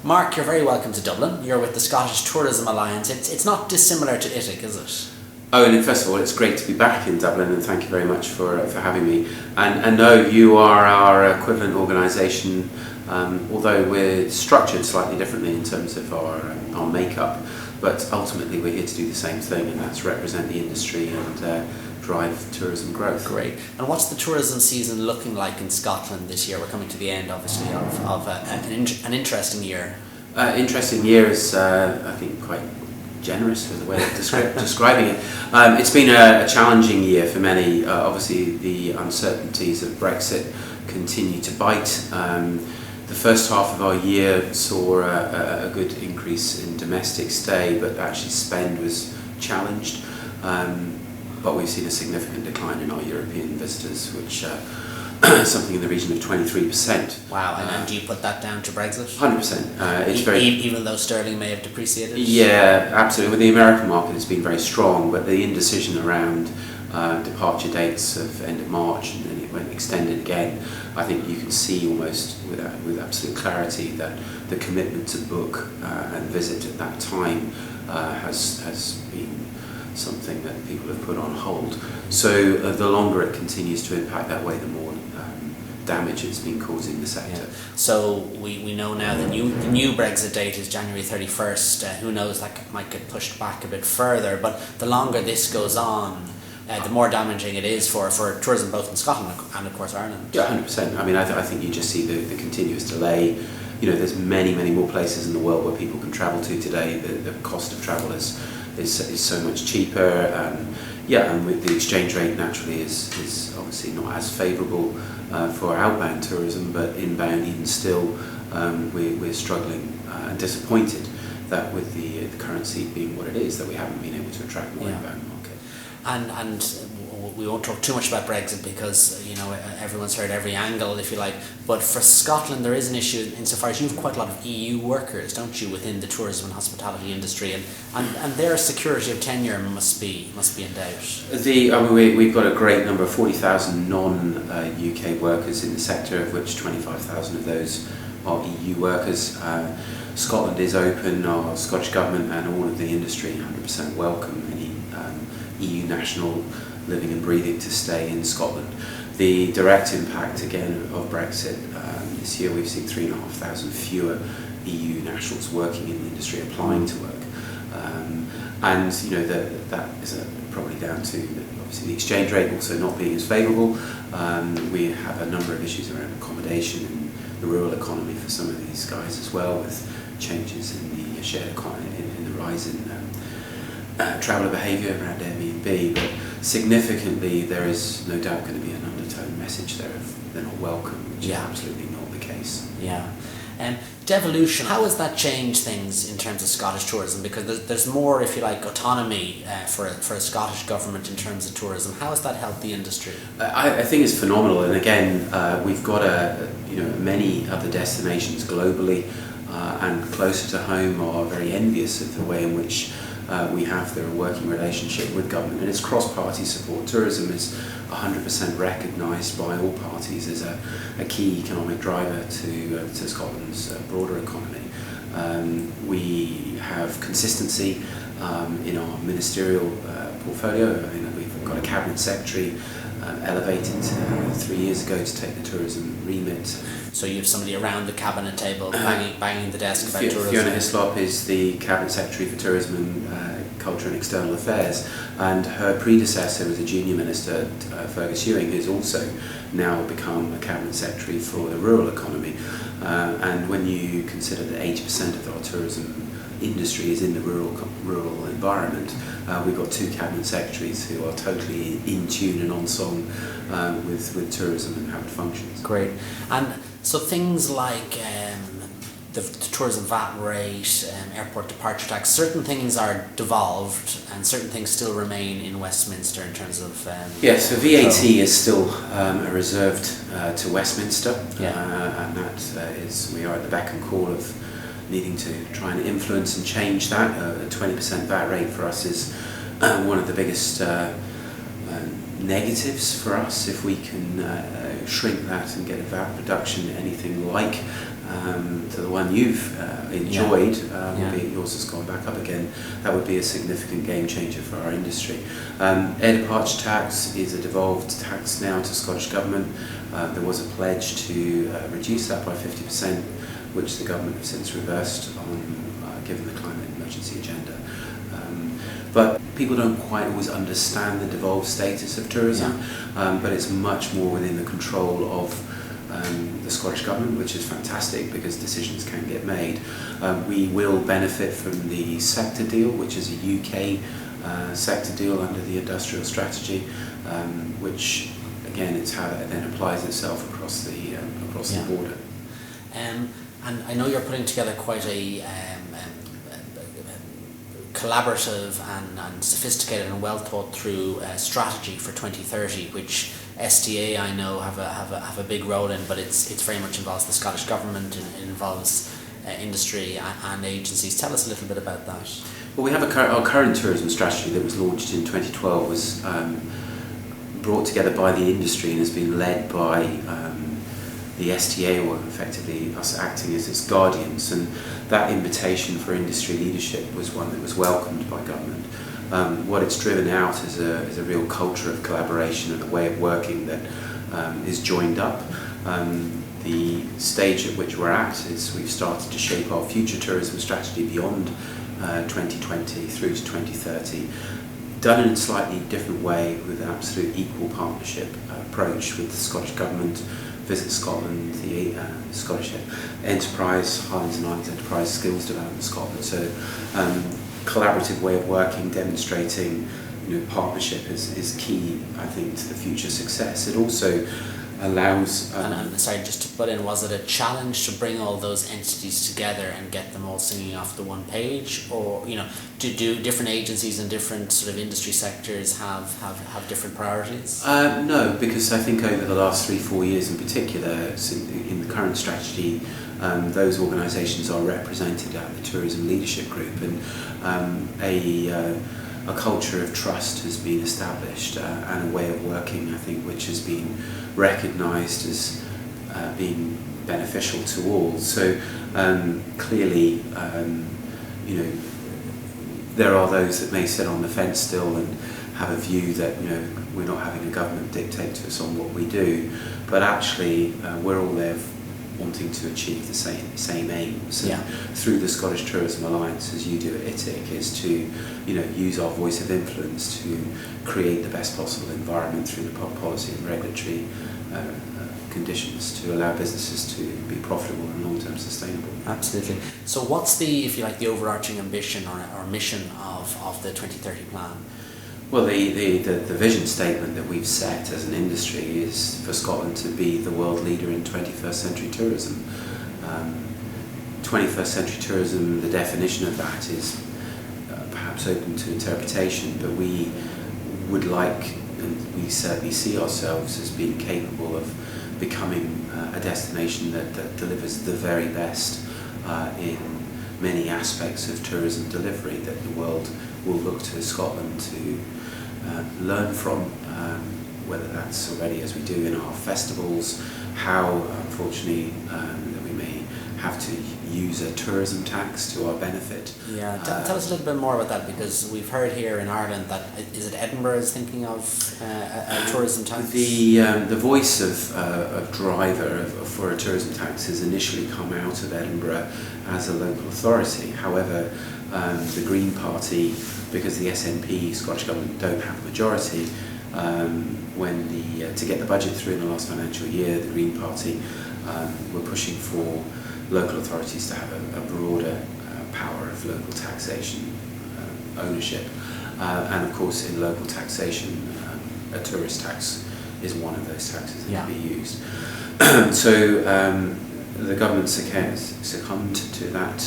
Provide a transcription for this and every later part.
Mark, you're very welcome to Dublin. You're with the Scottish Tourism Alliance. It's not dissimilar to ITIC, is it? Oh, and first of all, it's great to be back in Dublin, and thank you very much for having me. And no, you are our equivalent organisation, although we're structured slightly differently in terms of our makeup, but ultimately we're here to do the same thing, and that's represent the industry and drive tourism growth. Great. And what's the tourism season looking like in Scotland this year? We're coming to the end, obviously, of an interesting year. Interesting year is, I think, quite generous as a way of describing it. It's been a challenging year for many. Obviously, the uncertainties of Brexit continue to bite. The first half of our year saw a good increase in domestic stay, but actually spend was challenged. But we've seen a significant decline in our European visitors, which something in the region of 23%. Wow, and do you put that down to Brexit? 100%. It's very, even though sterling may have depreciated? Yeah, absolutely. Well, the American market has been very strong, but the indecision around departure dates of end of March, and then it went extended again, I think you can see almost with absolute clarity that the commitment to book and visit at that time has been something that people have put on hold. So the longer it continues to impact that way, the more damage it's been causing the sector. Yeah. So we know now the new Brexit date is January 31st. Who knows, that might get pushed back a bit further, but the longer this goes on, the more damaging it is for tourism both in Scotland and of course Ireland. Yeah, 100%. I mean, I think you just see the continuous delay. You know, there's many more places in the world where people can travel to today. The cost of travel is so much cheaper. And with the exchange rate naturally is obviously not as favourable for outbound tourism, but inbound even still we're struggling and disappointed that with the currency being what it is, that we haven't been able to attract more inbound market. And we won't talk too much about Brexit because everyone's heard every angle, if you like. But for Scotland, there is an issue insofar as you have quite a lot of EU workers, don't you, within the tourism and hospitality industry, and their security of tenure must be in doubt. We've got a great number of 40,000 non-UK workers in the sector, of which 25,000 of those are EU workers. Scotland is open. Our Scottish Government and all of the industry 100% welcome any EU national living and breathing to stay in Scotland. The direct impact again of Brexit, this year we've seen 3,500 fewer EU nationals working in the industry applying to work, and that is probably down to obviously the exchange rate also not being as favourable. We have a number of issues around accommodation and the rural economy for some of these guys as well, with changes in the shared economy, in the rise in traveller behaviour around Airbnb, but significantly there is no doubt going to be an undertone message there of they're not welcome, which is absolutely not the case. Yeah. Devolution, how has that changed things in terms of Scottish tourism? Because there's more, if you like, autonomy for a Scottish government in terms of tourism. How has that helped the industry? I think it's phenomenal, and again, we've got many other destinations globally and closer to home are very envious of the way in which we have their working relationship with government, and it's cross-party support. Tourism is 100% recognised by all parties as a key economic driver to Scotland's broader economy. We have consistency in our ministerial portfolio. I mean, we've got a cabinet secretary elevated 3 years ago to take the tourism remit. So you have somebody around the cabinet table banging the desk about tourism. Fiona Hislop is the cabinet secretary for tourism and culture and external affairs, and her predecessor was a junior minister, Fergus Ewing, who's also now become a cabinet secretary for the rural economy. And when you consider that 80% of our tourism industry is in the rural environment, we've got two cabinet secretaries who are totally in tune and on song with tourism and how it functions. Great. And so things like the tourism VAT rate, airport departure tax, certain things are devolved and certain things still remain in Westminster in terms of... So VAT is still reserved to Westminster, and that is, we are at the beck and call of needing to try and influence and change that. A 20% VAT rate for us is one of the biggest negatives for us. If we can shrink that and get a VAT reduction anything like to the one you've enjoyed, Yeah. yours has gone back up again, that would be a significant game changer for our industry. Air departure tax is a devolved tax now to Scottish Government. There was a pledge to reduce that by 50%, which the government have since reversed given the climate emergency agenda. But people don't quite always understand the devolved status of tourism, but it's much more within the control of the Scottish Government, which is fantastic because decisions can get made. We will benefit from the sector deal, which is a UK sector deal under the industrial strategy, which again, it's how that then applies itself across the border. And I know you're putting together quite a collaborative and sophisticated and well thought through strategy for 2030, which STA I know have a big role in, but it's very much involves the Scottish Government, it involves industry and agencies. Tell us a little bit about that. Well, we have our current tourism strategy that was launched in 2012 was brought together by the industry and has been led by the STA, or effectively us acting as its guardians, and that invitation for industry leadership was one that was welcomed by government. What it's driven out is a real culture of collaboration and a way of working that is joined up. The stage at which we're at is we've started to shape our future tourism strategy beyond 2020 through to 2030, done in a slightly different way with an absolute equal partnership approach with the Scottish Government, Visit Scotland, the Scottish Enterprise, Highlands and Islands Enterprise Skills Development Scotland. So collaborative way of working, demonstrating partnership is key, I think, to the future success. It also allows... and sorry, just to put in, was it a challenge to bring all those entities together and get them all singing off the one page? Or, do different agencies and different sort of industry sectors have different priorities? No, because I think over the last 3-4 years in particular, in the current strategy, those organisations are represented at the Tourism Leadership Group, and a culture of trust has been established and a way of working, I think, which has been recognised as being beneficial to all. So clearly, there are those that may sit on the fence still and have a view that we're not having a government dictate to us on what we do, but actually we're all there wanting to achieve the same aims. And through the Scottish Tourism Alliance, as you do at ITIC, is to use our voice of influence to create the best possible environment through the policy and regulatory conditions to allow businesses to be profitable and long-term sustainable. Absolutely. So what's the, if you like, the overarching ambition or mission of the 2030 plan? Well, the vision statement that we've set as an industry is for Scotland to be the world leader in 21st century tourism. 21st century tourism, the definition of that is perhaps open to interpretation, but we would like, and we certainly see ourselves as being capable of becoming a destination that delivers the very best in many aspects of tourism delivery, that the world will look to Scotland to learn from, whether that's already as we do in our festivals, how unfortunately that we may have to use a tourism tax to our benefit. Yeah, tell us a little bit more about that, because we've heard here in Ireland that, is it Edinburgh is thinking of a tourism tax? The voice of driver for a tourism tax has initially come out of Edinburgh as a local authority. However, the Green Party, because the SNP, Scottish Government, don't have a majority, to get the budget through in the last financial year, the Green Party were pushing for local authorities to have a broader power of local taxation ownership. And of course, in local taxation, a tourist tax is one of those taxes that can be used. So the government succumbed to that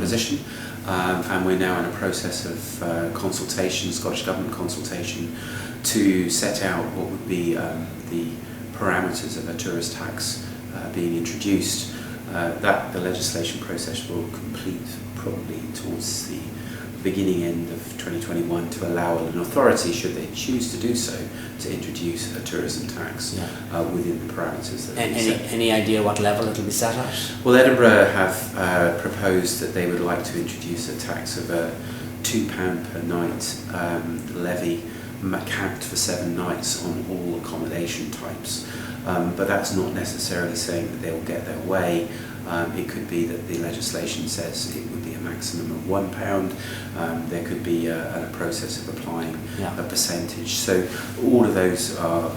position. And we're now in a process of consultation, Scottish Government consultation, to set out what would be the parameters of a tourist tax being introduced. The legislation process will complete probably towards the beginning end of 2021 to allow an authority, should they choose to do so, to introduce a tourism tax within the parameters that we set. Any idea what level it'll be set at? Well, Edinburgh have proposed that they would like to introduce a tax of £2 per night levy capped for 7 nights on all accommodation types. But that's not necessarily saying that they will get their way. It could be that the legislation says it would be a maximum of £1. There could be a process of applying a percentage. So all of those are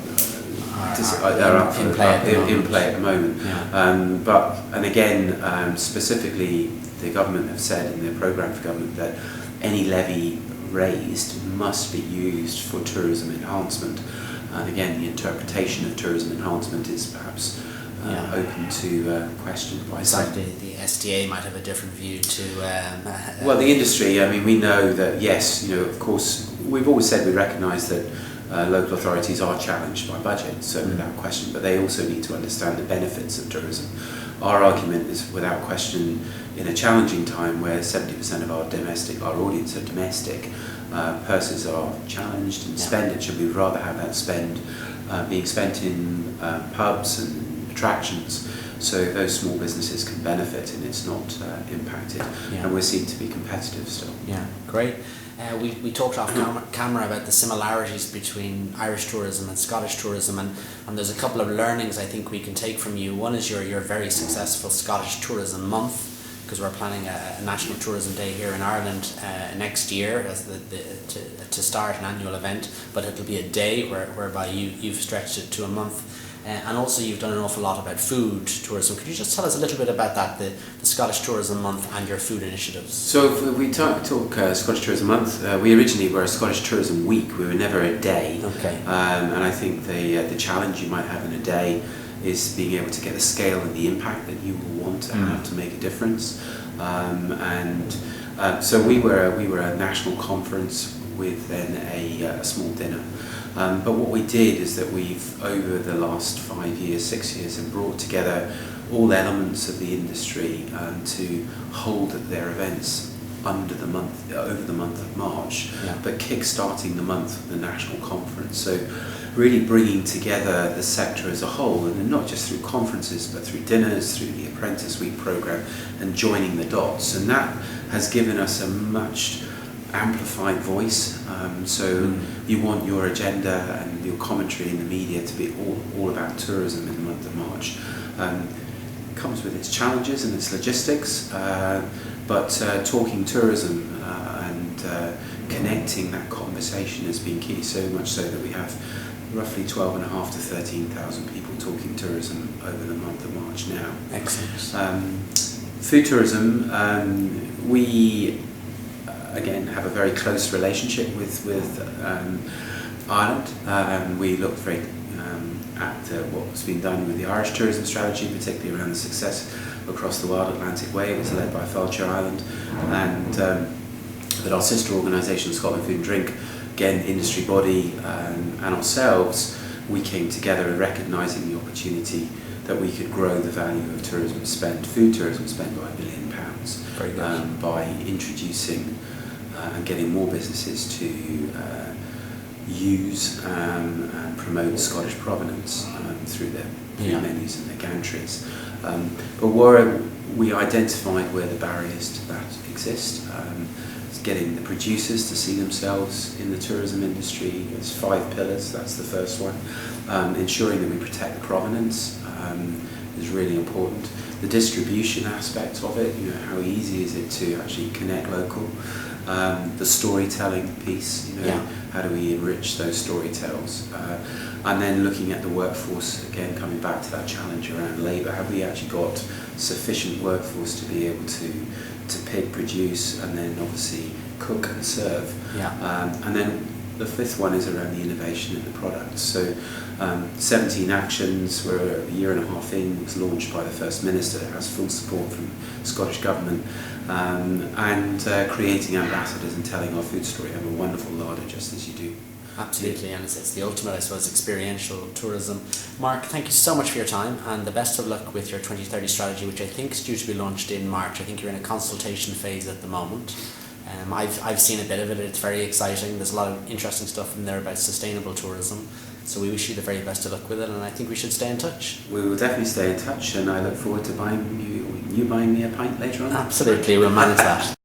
in play at the moment. And again, specifically, the government have said in their programme for government that any levy raised must be used for tourism enhancement. And again, the interpretation of tourism enhancement is perhaps open to question by some. The STA might have a different view to. Well, the industry. I mean, we know that yes, of course, we've always said we recognise that local authorities are challenged by budget, so without question. But they also need to understand the benefits of tourism. Our argument is, without question, in a challenging time where 70% of our audience are domestic, purses are challenged and expenditure. We'd rather have that spend being spent in pubs and attractions, so those small businesses can benefit and it's not impacted. And we seem to be competitive still. Yeah, great. We talked off camera about the similarities between Irish tourism and Scottish tourism, and there's a couple of learnings I think we can take from you. One is your very successful Scottish Tourism Month, because we're planning a National Tourism Day here in Ireland next year as to start an annual event, but it'll be a day whereby you've stretched it to a month. And also you've done an awful lot about food tourism. Could you just tell us a little bit about that, the Scottish Tourism Month and your food initiatives? So if we talk Scottish Tourism Month, we originally were a Scottish Tourism Week. We were never a day. Okay. And I think the challenge you might have in a day is being able to get the scale and the impact that you will want to have to make a difference. So we were a national conference with then a small dinner. But what we did is that we've, over the last 5 years, 6 years, have brought together all elements of the industry to hold their events over the month of March, but kick-starting the month of the national conference. So really bringing together the sector as a whole, and not just through conferences, but through dinners, through the Apprentice Week programme, and joining the dots. And that has given us a much amplified voice. You want your agenda and your commentary in the media to be all about tourism in the month of March. Comes with its challenges and its logistics, but talking tourism and connecting that conversation has been key, so much so that we have roughly 12,500 to 13,000 people talking tourism over the month of March now. Excellent. Food tourism, we again have a very close relationship with Ireland. We look very at what's been done with the Irish tourism strategy, particularly around the success across the Wild Atlantic Way. It was led by Fellshire Island, and that our sister organisation, Scotland Food and Drink, again industry body, and ourselves, we came together and recognising the opportunity that we could grow the value of tourism spend, food tourism spend, by £1 billion by introducing and getting more businesses to use and promote Scottish provenance through their menus and their gantries. But where we identified where the barriers to that exist, is getting the producers to see themselves in the tourism industry. There's 5 pillars. That's the first one. Ensuring that we protect the provenance is really important. The distribution aspect of it, how easy is it to actually connect local? The storytelling piece, how do we enrich those storytells? And then looking at the workforce, again coming back to that challenge around labour, have we actually got sufficient workforce to be able to pick, produce, and then obviously cook and serve? And then the 5th one is around the innovation in the product. So 17 actions, we're a year and a half in, it was launched by the First Minister, it has full support from the Scottish Government, and creating ambassadors and telling our food story. Have a wonderful larder, just as you do. Absolutely, and it's the ultimate, I suppose, experiential tourism. Marc, thank you so much for your time, and the best of luck with your 2030 strategy, which I think is due to be launched in March. I think you're in a consultation phase at the moment. I've seen a bit of it. It's very exciting. There's a lot of interesting stuff in there about sustainable tourism. So we wish you the very best of luck with it, and I think we should stay in touch. We will definitely stay in touch, and I look forward to buying you buying me a pint later on. Absolutely, we'll manage that.